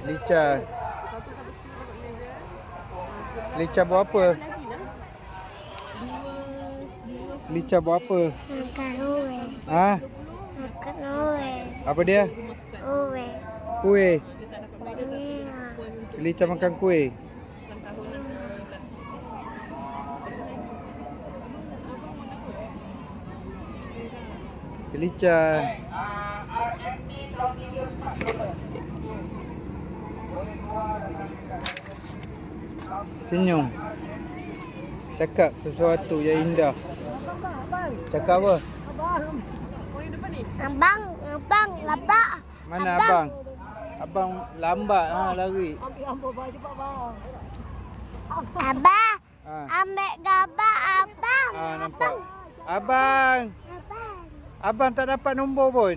Lica. Lica buat apa? Lica buat apa? Makan uwe. Ha? Makan uwe. Apa dia? Uwe. Kuih. Iya. Lica makan kuih. Lica. Senyum. Cakap sesuatu yang indah. Cakap apa? Abang, labak. Mana abang? Abang lambat lari. Abang, Ha. ambil gambar abang. Nampak. Abang. Abang. Abang tak dapat nombor pun.